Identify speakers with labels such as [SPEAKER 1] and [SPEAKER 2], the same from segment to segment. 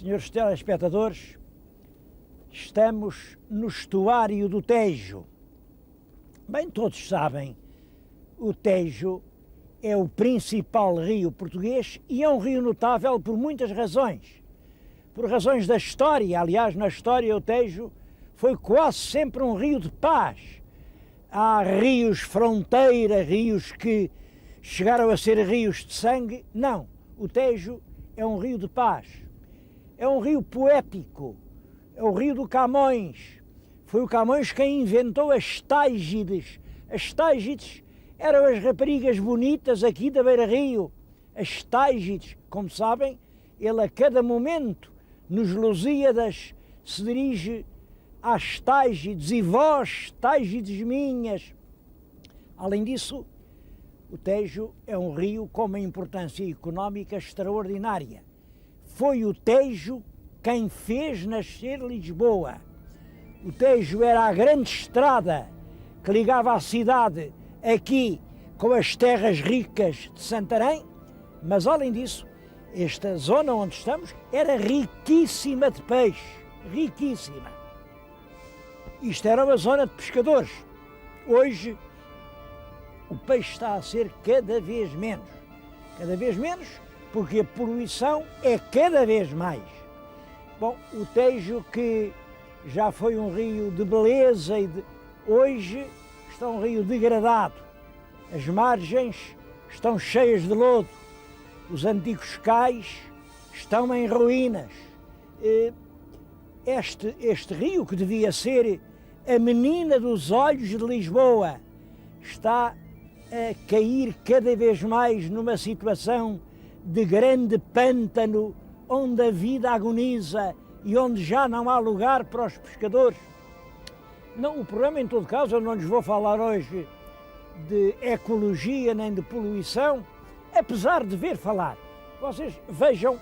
[SPEAKER 1] Senhores telespectadores, estamos no estuário do Tejo. Bem, todos sabem, o Tejo é o principal rio português e é um rio notável por muitas razões. Por razões da história, aliás, na história o Tejo foi quase sempre um rio de paz. Há rios fronteira, rios que chegaram a ser rios de sangue. Não, o Tejo é um rio de paz. É um rio poético, é o rio do Camões. Foi o Camões quem inventou as Tágides. As Tágides eram as raparigas bonitas aqui da beira-rio. As Tágides, como sabem, ele a cada momento nos Lusíadas se dirige às Tágides e vós, Tágides minhas. Além disso, o Tejo é um rio com uma importância económica extraordinária. Foi o Tejo quem fez nascer Lisboa. O Tejo era a grande estrada que ligava a cidade aqui com as terras ricas de Santarém, mas além disso, esta zona onde estamos era riquíssima de peixe, riquíssima. Isto era uma zona de pescadores. Hoje o peixe está a ser cada vez menos porque a poluição é cada vez mais. Bom, o Tejo, que já foi um rio de beleza hoje está um rio degradado. As margens estão cheias de lodo, os antigos cais estão em ruínas. Este rio, que devia ser a menina dos olhos de Lisboa, está a cair cada vez mais numa situação de grande pântano, onde a vida agoniza e onde já não há lugar para os pescadores. Não, o problema, em todo caso, eu não lhes vou falar hoje de ecologia nem de poluição, apesar de ver falar. Vocês vejam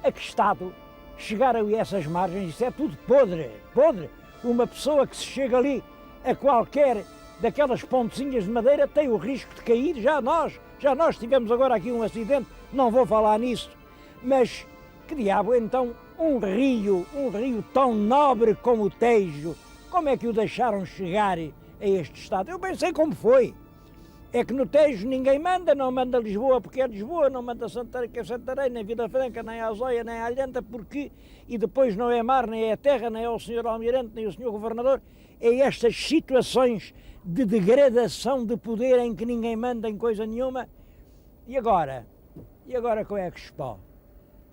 [SPEAKER 1] a que estado chegaram essas margens, isso é tudo podre, podre. Uma pessoa que se chega ali a qualquer daquelas pontezinhas de madeira tem o risco de cair. Já nós tivemos agora aqui um acidente, não vou falar nisso, mas que diabo, então, um rio tão nobre como o Tejo, como é que o deixaram chegar a este estado? Eu pensei como foi. É que no Tejo ninguém manda, não manda Lisboa porque é Lisboa, não manda Santarém que é Santarém, nem Vila Franca, nem Azóia, nem Alhanta, porque, e depois não é mar, nem é terra, nem é o senhor Almirante, nem o senhor Governador, é estas situações de degradação de poder em que ninguém manda em coisa nenhuma. E agora qual é que se pode?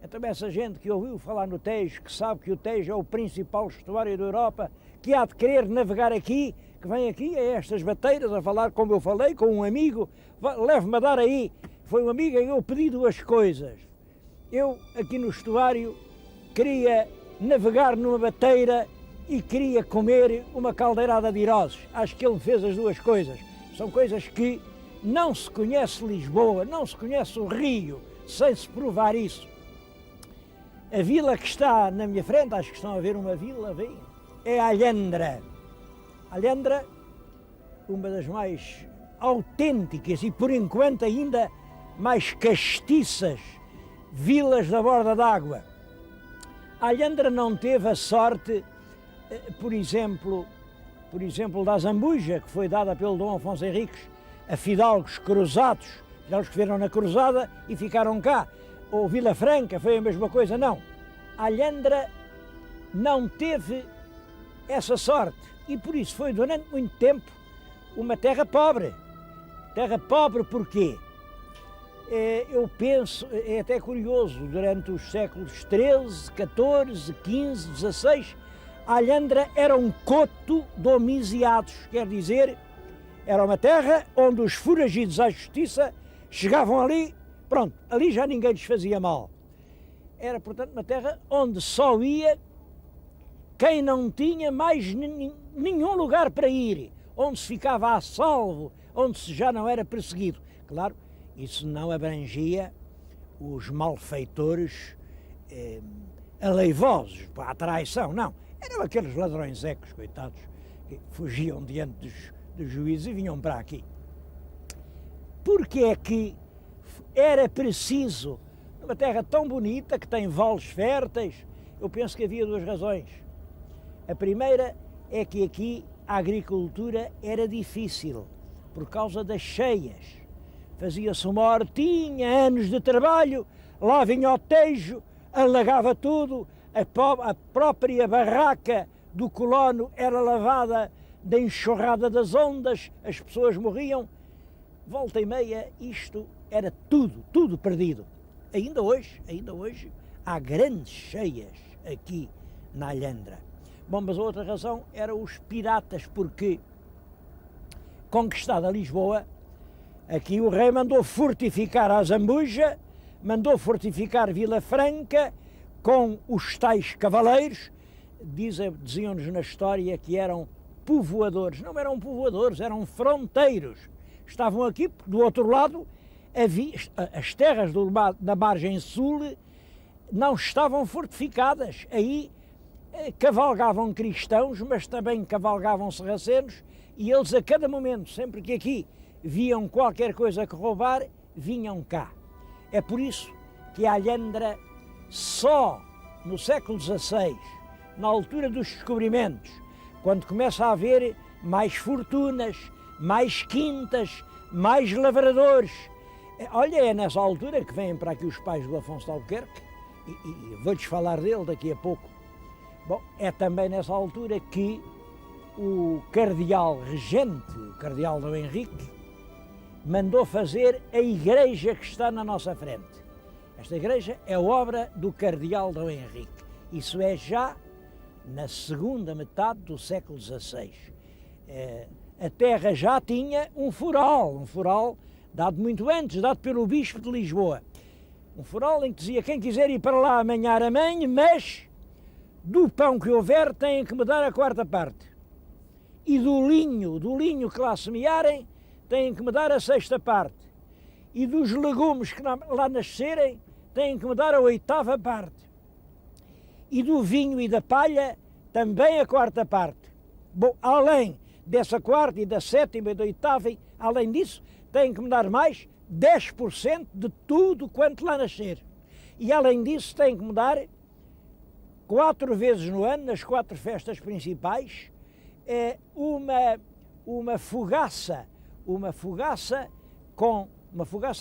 [SPEAKER 1] É também essa gente que ouviu falar no Tejo, que sabe que o Tejo é o principal estuário da Europa, que há de querer navegar aqui, que vem aqui a estas bateiras a falar, como eu falei, com um amigo, leve-me a dar aí. Foi um amigo e eu pedi duas coisas. Eu, aqui no estuário, queria navegar numa bateira e queria comer uma caldeirada de irozes. Acho que ele fez as duas coisas. São coisas que não se conhece Lisboa, não se conhece o Rio, sem se provar isso. A vila que está na minha frente, acho que estão a ver uma vila, bem, é Alhandra. Alhandra, uma das mais autênticas e, por enquanto, ainda mais castiças vilas da borda d'água. Alhandra não teve a sorte, por exemplo, da Zambuja, que foi dada pelo Dom Afonso Henriques a fidalgos cruzados, fidalgos que vieram na cruzada e ficaram cá. Ou Vila Franca, foi a mesma coisa, não. Alhandra não teve essa sorte e por isso foi durante muito tempo uma terra pobre. Terra pobre porquê? Eu penso, é até curioso, durante os séculos XIII, XIV, XV, XVI, Alhandra era um coto de homiciados, quer dizer, era uma terra onde os foragidos à justiça chegavam ali. Pronto, ali já ninguém lhes fazia mal. Era, portanto, uma terra onde só ia quem não tinha mais nenhum lugar para ir, onde se ficava a salvo, onde se já não era perseguido. Claro, isso não abrangia os malfeitores aleivosos, a traição, não. Eram aqueles ladrões ecos, coitados, que fugiam diante dos juízes e vinham para aqui. Porque é que era preciso, numa terra tão bonita, que tem vales férteis, Eu penso que havia duas razões. A primeira é que aqui a agricultura era difícil, por causa das cheias. Fazia-se uma hortinha, anos de trabalho, lá vinha o tejo, alagava tudo, a própria barraca do colono era lavada da enxurrada das ondas, as pessoas morriam. Volta e meia, isto era tudo perdido. Ainda hoje, há grandes cheias aqui na Alhandra. Bom, mas a outra razão eram os piratas, porque, conquistada Lisboa, aqui o rei mandou fortificar a Zambuja, mandou fortificar Vila Franca com os tais cavaleiros. Diziam-nos na história que eram povoadores. Não eram povoadores, eram fronteiros. Estavam aqui, porque do outro lado, as terras da margem sul não estavam fortificadas. Aí cavalgavam cristãos, mas também cavalgavam sarracenos, e eles a cada momento, sempre que aqui viam qualquer coisa que roubar, vinham cá. É por isso que a Alhandra, só no século XVI, na altura dos descobrimentos, quando começa a haver mais fortunas, mais quintas, mais lavradores, olha, é nessa altura que vêm para aqui os pais do Afonso de Albuquerque, e vou-lhes falar dele daqui a pouco. Bom, é também nessa altura que o cardeal regente, o cardeal Dom Henrique, mandou fazer a igreja que está na nossa frente. Esta igreja é obra do cardeal Dom Henrique. Isso é já na segunda metade do século XVI. A terra já tinha um fural dado muito antes, dado pelo bispo de Lisboa. Um fural em que dizia: quem quiser ir para lá amanhã, mas do pão que houver têm que me dar a quarta parte. E do linho que lá semearem, têm que me dar a sexta parte. E dos legumes que lá nascerem, têm que me dar a oitava parte. E do vinho e da palha, também a quarta parte. Bom, além dessa quarta e da sétima e da oitava, além disso, têm que me dar mais 10% de tudo quanto lá nascer. E além disso, têm que me dar 4 vezes no ano, nas 4 festas principais, uma fogaça. Uma fogaça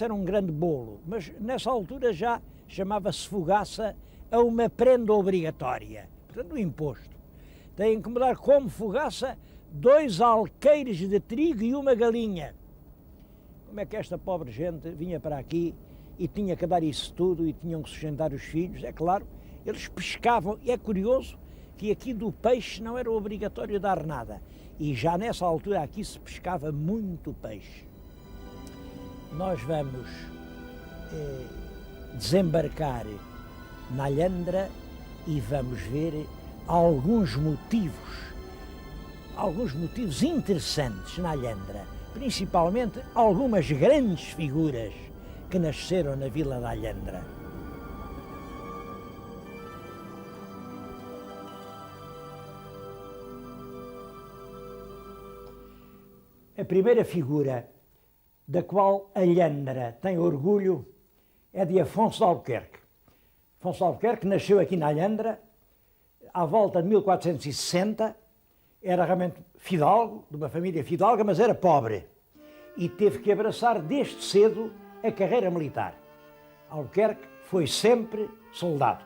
[SPEAKER 1] era um grande bolo, mas nessa altura já chamava-se fogaça a uma prenda obrigatória, portanto, o imposto. Têm que me dar como fogaça 2 alqueires de trigo e uma galinha. Como é que esta pobre gente vinha para aqui e tinha que dar isso tudo e tinham que sustentar os filhos? É claro, eles pescavam, e é curioso que aqui do peixe não era obrigatório dar nada. E já nessa altura aqui se pescava muito peixe. Nós vamos desembarcar na Alhandra e vamos ver alguns motivos interessantes na Alhandra, principalmente algumas grandes figuras que nasceram na vila da Alhandra. A primeira figura da qual a Alhandra tem orgulho é de Afonso de Albuquerque. Afonso de Albuquerque nasceu aqui na Alhandra à volta de 1460, era realmente fidalgo, de uma família fidalga, mas era pobre e teve que abraçar desde cedo a carreira militar. Albuquerque foi sempre soldado.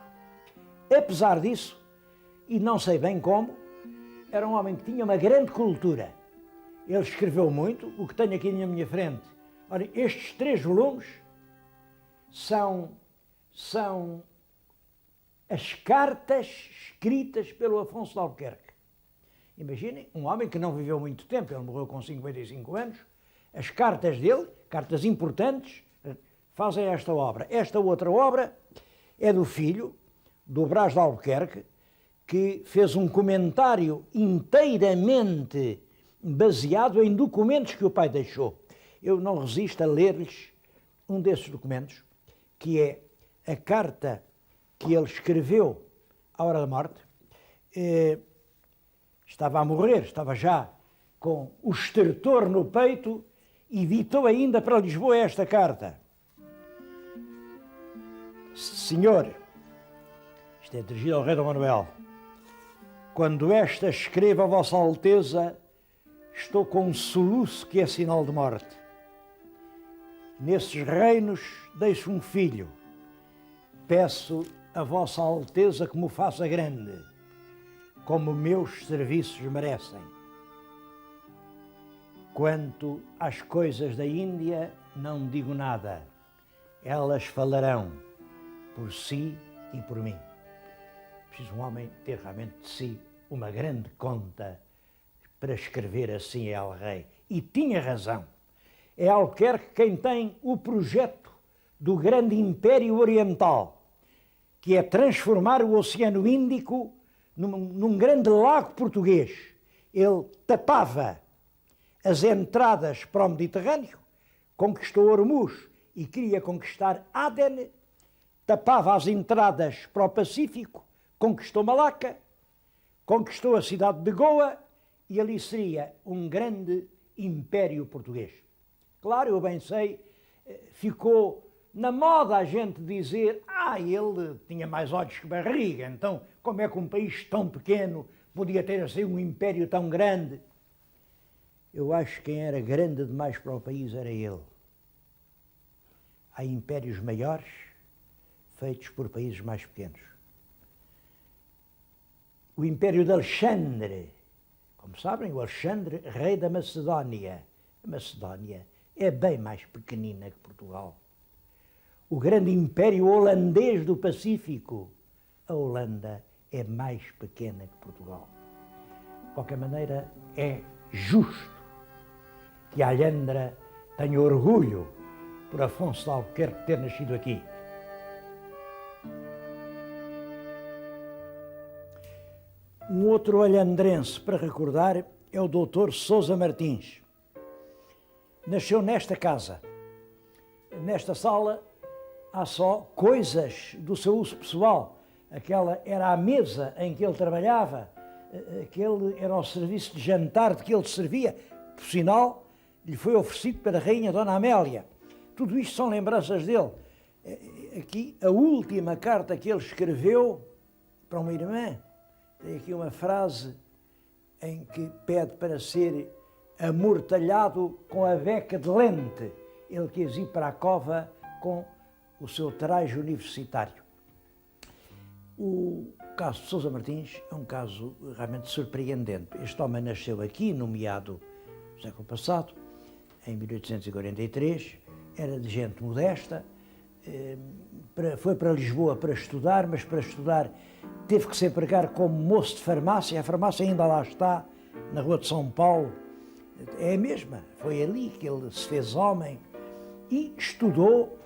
[SPEAKER 1] Apesar disso, e não sei bem como, era um homem que tinha uma grande cultura. Ele escreveu muito, o que tenho aqui na minha frente. Olha, estes 3 volumes são as cartas escritas pelo Afonso de Albuquerque. Imaginem, um homem que não viveu muito tempo, ele morreu com 55 anos, as cartas dele, cartas importantes, fazem esta obra. Esta outra obra é do filho, do Brás de Albuquerque, que fez um comentário inteiramente baseado em documentos que o pai deixou. Eu não resisto a ler-lhes um desses documentos, que é a carta que ele escreveu à hora da morte. Estava a morrer, estava já com o estertor no peito e ditou ainda para Lisboa esta carta. Senhor, Isto é dirigido ao rei Dom Manuel. Quando esta escreva a Vossa Alteza, estou com um soluço que é sinal de morte. Nesses reinos deixo um filho. Peço a Vossa Alteza que me faça grande, como meus serviços merecem. Quanto às coisas da Índia, não digo nada. Elas falarão por si e por mim. Preciso um homem ter realmente de si uma grande conta para escrever assim ao rei. E tinha razão. É Albuquerque quem tem o projeto do grande Império Oriental, que é transformar o Oceano Índico num grande lago português. Ele tapava as entradas para o Mediterrâneo, conquistou Ormuz e queria conquistar Aden, tapava as entradas para o Pacífico, conquistou Malaca, conquistou a cidade de Goa e ali seria um grande império português. Claro, eu bem sei, ficou na moda a gente dizer ele tinha mais olhos que barriga, então como é que um país tão pequeno podia ter assim um império tão grande? Eu acho que quem era grande demais para o país era ele. Há impérios maiores feitos por países mais pequenos. O Império de Alexandre, como sabem, o Alexandre, rei da Macedónia. A Macedónia é bem mais pequenina que Portugal. O grande Império Holandês do Pacífico, a Holanda é mais pequena que Portugal. De qualquer maneira, é justo que a Alhandra tenha orgulho por Afonso de Albuquerque ter nascido aqui. Um outro alhandrense para recordar é o Dr. Sousa Martins. Nasceu nesta casa. Nesta sala há só coisas do seu uso pessoal. Aquela era a mesa em que ele trabalhava, aquele era o serviço de jantar de que ele servia. Por sinal, lhe foi oferecido pela rainha Dona Amélia. Tudo isto são lembranças dele. Aqui, a última carta que ele escreveu para uma irmã, tem aqui uma frase em que pede para ser amortalhado com a beca de lente. Ele quis ir para a cova com o seu traje universitário. O caso de Sousa Martins é um caso realmente surpreendente. Este homem nasceu aqui, no meado do século passado, em 1843, era de gente modesta, foi para Lisboa para estudar, mas para estudar teve que se empregar como moço de farmácia. A farmácia ainda lá está, na Rua de São Paulo, é a mesma. Foi ali que ele se fez homem e estudou,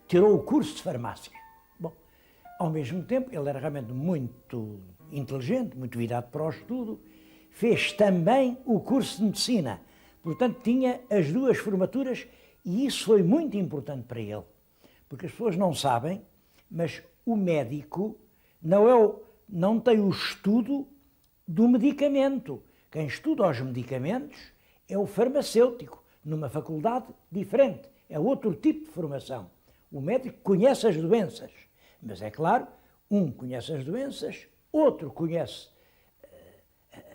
[SPEAKER 1] tirou o curso de farmácia. Bom, ao mesmo tempo, ele era realmente muito inteligente, muito virado para o estudo, fez também o curso de medicina. Portanto, tinha as duas formaturas e isso foi muito importante para ele. Porque as pessoas não sabem, mas o médico não tem o estudo do medicamento. Quem estuda os medicamentos é o farmacêutico, numa faculdade diferente. É outro tipo de formação. O médico conhece as doenças, mas é claro, um conhece as doenças, outro conhece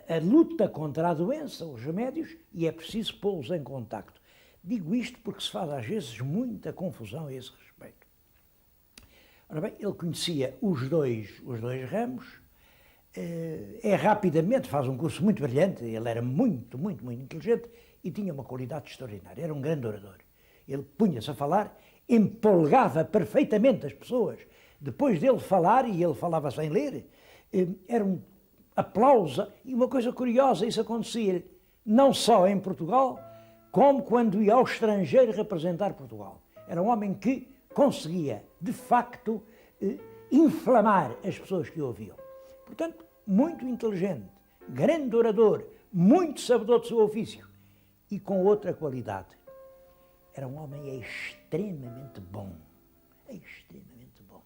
[SPEAKER 1] a luta contra a doença, os remédios, e é preciso pô-los em contacto. Digo isto porque se faz às vezes muita confusão a esse respeito. Ora bem, ele conhecia os dois ramos, rapidamente, faz um curso muito brilhante, ele era muito inteligente e tinha uma qualidade extraordinária, era um grande orador. Ele punha-se a falar, empolgava perfeitamente as pessoas. Depois dele falar, e ele falava sem ler, era um aplauso. E uma coisa curiosa, isso acontecia não só em Portugal, como quando ia ao estrangeiro representar Portugal. Era um homem que conseguia, de facto, inflamar as pessoas que o ouviam. Portanto, muito inteligente, grande orador, muito sabedor do seu ofício e com outra qualidade. Era um homem extremamente bom. Extremamente bom.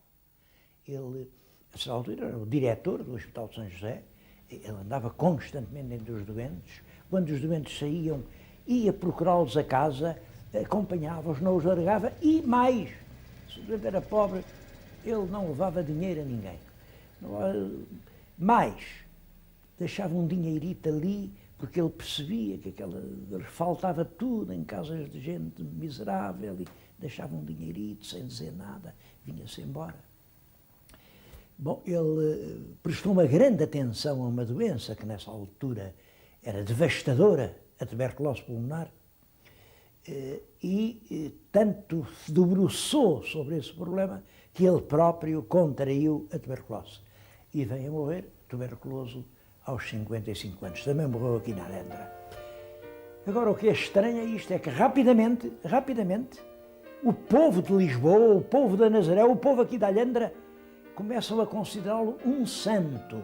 [SPEAKER 1] Ele, a certa altura, era o diretor do Hospital de São José. Ele andava constantemente entre os doentes. Quando os doentes saíam, ia procurá-los a casa, acompanhava-os, não os largava e mais. Se o doente era pobre, ele não levava dinheiro a ninguém. Mais, deixava um dinheirito ali, porque ele percebia que lhe faltava tudo em casas de gente miserável, e deixava um dinheirito sem dizer nada, vinha-se embora. Bom, ele prestou uma grande atenção a uma doença que nessa altura era devastadora, a tuberculose pulmonar, e tanto se debruçou sobre esse problema que ele próprio contraiu a tuberculose. E veio a morrer tuberculoso aos 55 anos. Também morreu aqui na Alhandra. Agora, o que é estranho é isto, é que rapidamente, o povo de Lisboa, o povo da Nazaré, o povo aqui da Alhandra, começam a considerá-lo um santo.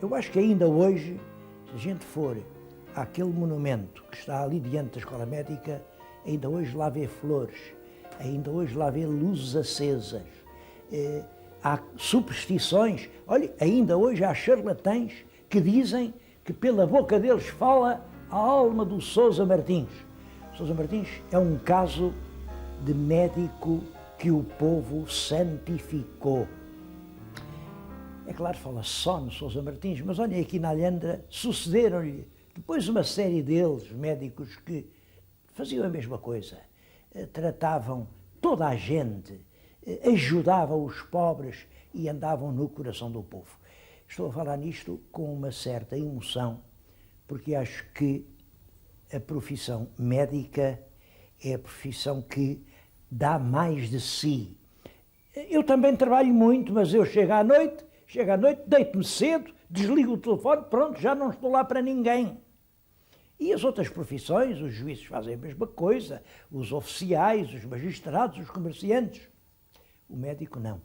[SPEAKER 1] Eu acho que ainda hoje, se a gente for àquele monumento que está ali diante da Escola Médica, ainda hoje lá vê flores, ainda hoje lá vê luzes acesas. Há superstições, olha, ainda hoje há charlatães que dizem que pela boca deles fala a alma do Sousa Martins. Sousa Martins é um caso de médico que o povo santificou. É claro, fala só no Sousa Martins, mas olha, aqui na Alhandra sucederam-lhe depois uma série deles, médicos, que faziam a mesma coisa, tratavam toda a gente, ajudavam os pobres e andavam no coração do povo. Estou a falar nisto com uma certa emoção, porque acho que a profissão médica é a profissão que dá mais de si. Eu também trabalho muito, mas eu chego à noite, deito-me cedo, desligo o telefone, pronto, já não estou lá para ninguém. E as outras profissões, os juízes fazem a mesma coisa, os oficiais, os magistrados, os comerciantes. O médico não.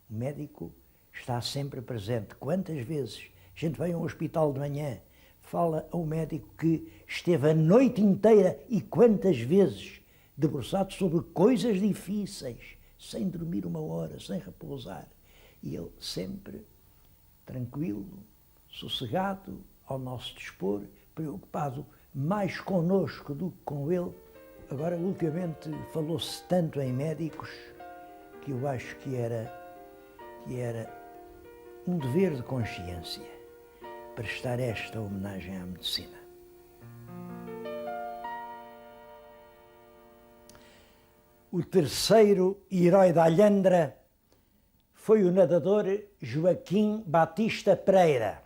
[SPEAKER 1] O médico está sempre presente. Quantas vezes a gente vai a um hospital de manhã, fala ao médico que esteve a noite inteira e quantas vezes debruçado sobre coisas difíceis, sem dormir uma hora, sem repousar. E ele sempre tranquilo, sossegado, ao nosso dispor, preocupado mais connosco do que com ele. Agora, ultimamente, falou-se tanto em médicos que eu acho que era um dever de consciência prestar esta homenagem à medicina. O terceiro herói da Alhandra foi o nadador Joaquim Batista Pereira.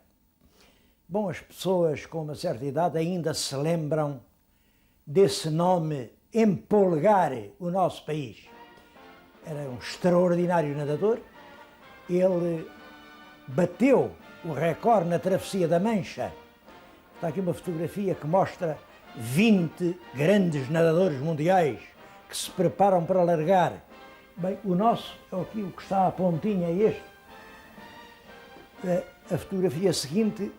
[SPEAKER 1] Bom, as pessoas com uma certa idade ainda se lembram desse nome empolgar o nosso país. Era um extraordinário nadador. Ele bateu o recorde na Travessia da Mancha. Está aqui uma fotografia que mostra 20 grandes nadadores mundiais que se preparam para largar. Bem, o nosso, aqui o que está à pontinha é este. A fotografia seguinte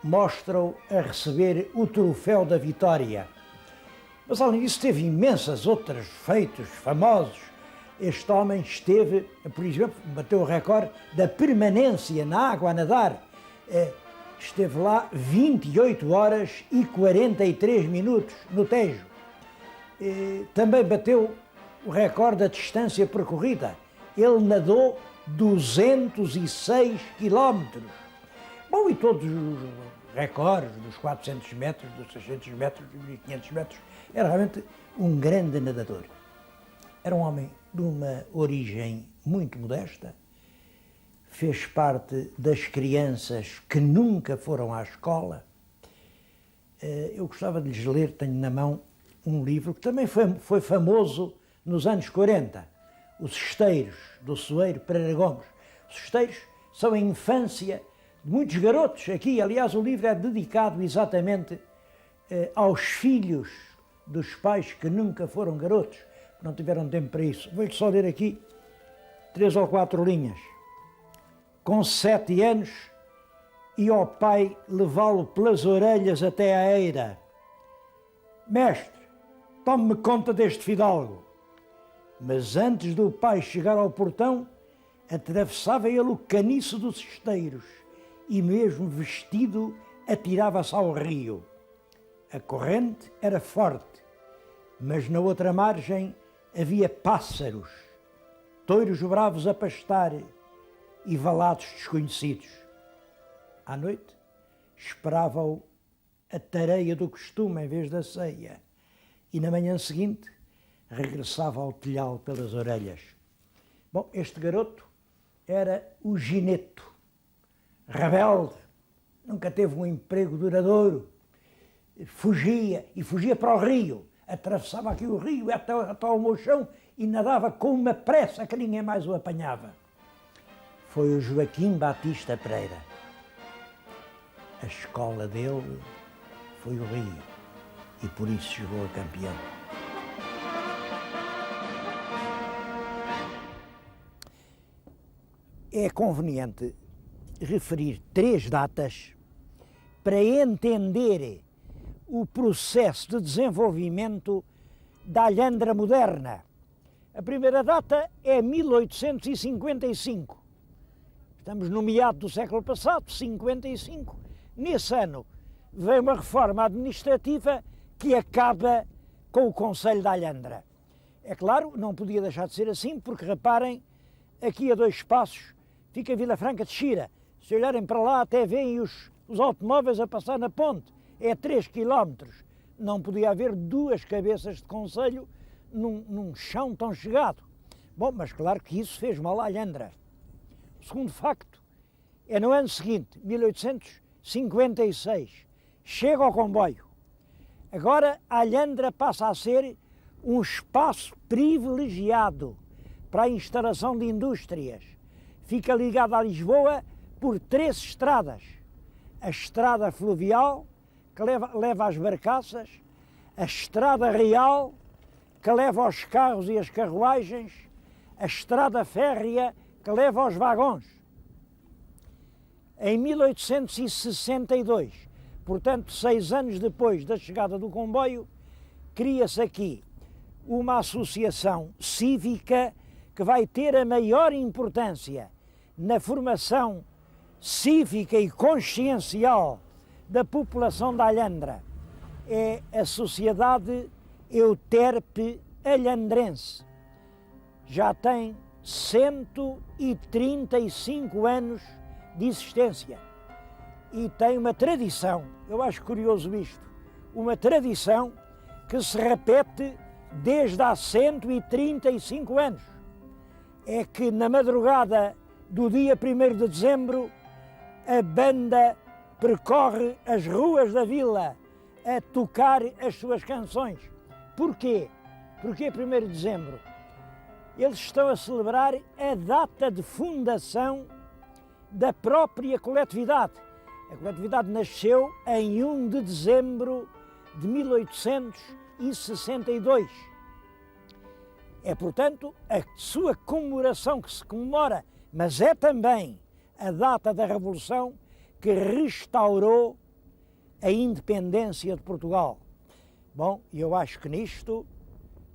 [SPEAKER 1] mostra-o a receber o troféu da vitória. Mas além disso teve imensas outros feitos famosos. Este homem esteve, por exemplo, bateu o recorde da permanência na água a nadar. Esteve lá 28 horas e 43 minutos no Tejo. Também bateu o recorde da distância percorrida. Ele nadou 206 quilómetros. Bom, e todos os recordes dos 400 metros, dos 600 metros, dos 1500 metros. Era realmente um grande nadador. Era um homem de uma origem muito modesta. Fez parte das crianças que nunca foram à escola. Eu gostava de lhes ler, tenho na mão um livro que também foi famoso nos anos 40, Os Esteiros, do Soeiro Pereira Gomes. Os Esteiros são a infância de muitos garotos aqui. Aliás, o livro é dedicado exatamente aos filhos dos pais que nunca foram garotos, que não tiveram tempo para isso. Vou-lhe só ler aqui 3 ou 4 linhas. Com 7 anos, e ao pai levá-lo pelas orelhas até à eira. Mestre, tome-me conta deste fidalgo. Mas antes do pai chegar ao portão, atravessava ele o caniço dos esteiros e, mesmo vestido, atirava-se ao rio. A corrente era forte, mas na outra margem havia pássaros, touros bravos a pastar e valados desconhecidos. À noite, esperava-o a tareia do costume em vez da ceia, e na manhã seguinte regressava ao telhado pelas orelhas. Bom, este garoto era o Gineto, rebelde, nunca teve um emprego duradouro, fugia para o rio, atravessava aqui o rio até ao Mochão e nadava com uma pressa que ninguém mais o apanhava. Foi o Joaquim Batista Pereira. A escola dele foi o Rio e por isso chegou a campeão. É conveniente referir 3 datas para entender o processo de desenvolvimento da alhandra moderna. A primeira data é 1855. Estamos no meado do século passado, 55. Nesse ano veio uma reforma administrativa que acaba com o Conselho da Alhandra. É claro, não podia deixar de ser assim, porque reparem, aqui a 2 passos fica Vila Franca de Xira. Se olharem para lá até veem os automóveis a passar na ponte. É 3 quilómetros. Não podia haver 2 cabeças de conselho num chão tão chegado. Bom, mas claro que isso fez mal à alhandra. O segundo facto é no ano seguinte, 1856, chega ao comboio. Agora a alhandra passa a ser um espaço privilegiado para a instalação de indústrias. Fica ligada a Lisboa por 3 estradas. A estrada fluvial, que leva às barcaças, a estrada real, que leva aos carros e as carruagens, a estrada férrea, que leva aos vagões. Em 1862, portanto 6 anos depois da chegada do comboio, cria-se aqui uma associação cívica que vai ter a maior importância na formação cívica e consciencial da população da Alhandra. É a Sociedade Euterpe Alhandrense. Já tem 135 anos de existência e tem uma tradição, eu acho curioso isto, uma tradição que se repete desde há 135 anos. É que na madrugada do dia 1º de dezembro a banda percorre as ruas da vila a tocar as suas canções. Porquê? Porquê 1º de dezembro? Eles estão a celebrar a data de fundação da própria coletividade. A coletividade nasceu em 1 de dezembro de 1862. É, portanto, a sua comemoração que se comemora, mas é também a data da Revolução que restaurou a independência de Portugal. Bom, eu acho que nisto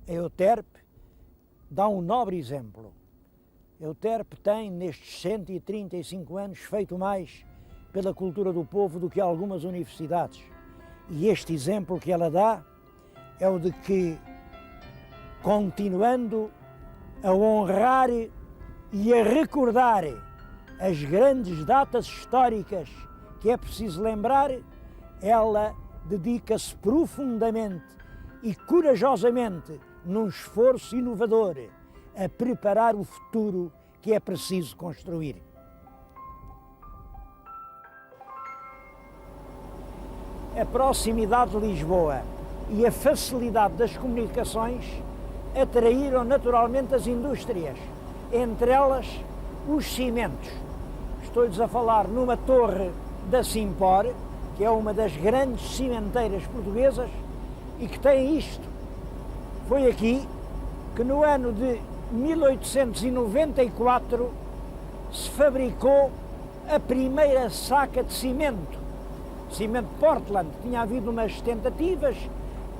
[SPEAKER 1] a Euterpe dá um nobre exemplo. A Euterpe tem, nestes 135 anos, feito mais pela cultura do povo do que algumas universidades. E este exemplo que ela dá é o de que, continuando a honrar e a recordar as grandes datas históricas que é preciso lembrar, ela dedica-se profundamente e corajosamente, num esforço inovador, a preparar o futuro que é preciso construir. A proximidade de Lisboa e a facilidade das comunicações atraíram naturalmente as indústrias, entre elas os cimentos. Estou-lhes a falar numa torre da Simpor, que é uma das grandes cimenteiras portuguesas e que tem isto. Foi aqui que no ano de 1894 se fabricou a primeira saca de cimento. Cimento Portland. Tinha havido umas tentativas,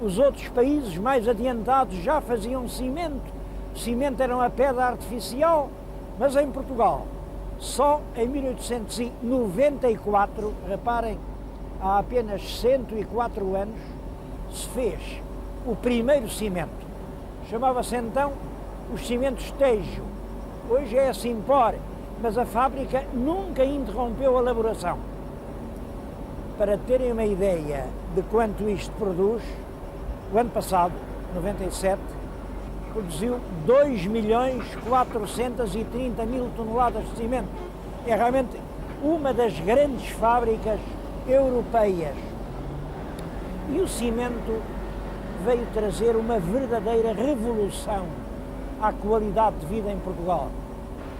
[SPEAKER 1] os outros países mais adiantados já faziam cimento. O cimento era uma pedra artificial, mas em Portugal, só em 1894, reparem, há apenas 104 anos, se fez o primeiro cimento. Chamava-se então os cimentos Tejo. Hoje é a Simpor, mas a fábrica nunca interrompeu a elaboração. Para terem uma ideia de quanto isto produz, o ano passado, 97, produziu 2.430.000 toneladas de cimento. É realmente uma das grandes fábricas europeias. E o cimento veio trazer uma verdadeira revolução à qualidade de vida em Portugal.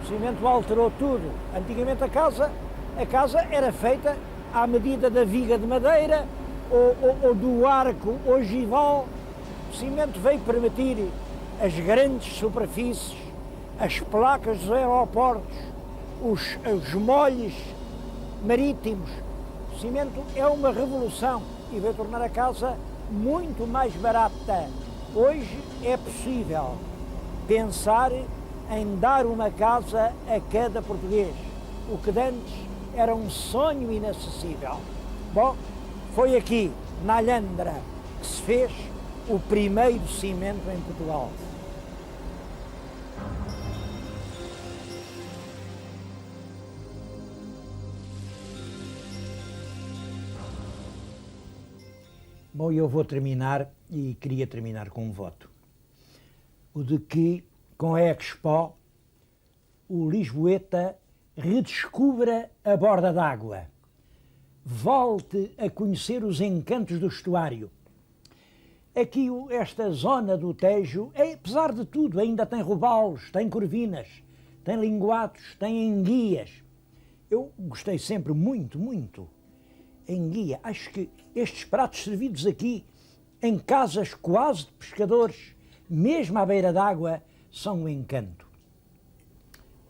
[SPEAKER 1] O cimento alterou tudo. Antigamente a casa era feita à medida da viga de madeira ou do arco ogival. O cimento veio permitir as grandes superfícies, as placas dos aeroportos, os molhes marítimos. O cimento é uma revolução e veio tornar a casa muito mais barata. Hoje é possível pensar em dar uma casa a cada português, o que antes era um sonho inacessível. Bom, foi aqui, na Alhandra, que se fez o primeiro cimento em Portugal. Bom, eu vou terminar e queria terminar com um voto. O de que, com a Expo, o lisboeta redescubra a borda d'água, volte a conhecer os encantos do estuário. Aqui, esta zona do Tejo, apesar de tudo, ainda tem robalos, tem corvinas, tem linguados, tem enguias. Eu gostei sempre muito enguia. Acho que estes pratos servidos aqui, em casas quase de pescadores, mesmo à beira d'água, são um encanto.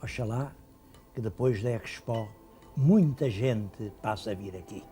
[SPEAKER 1] Oxalá que depois da Expo muita gente passe a vir aqui.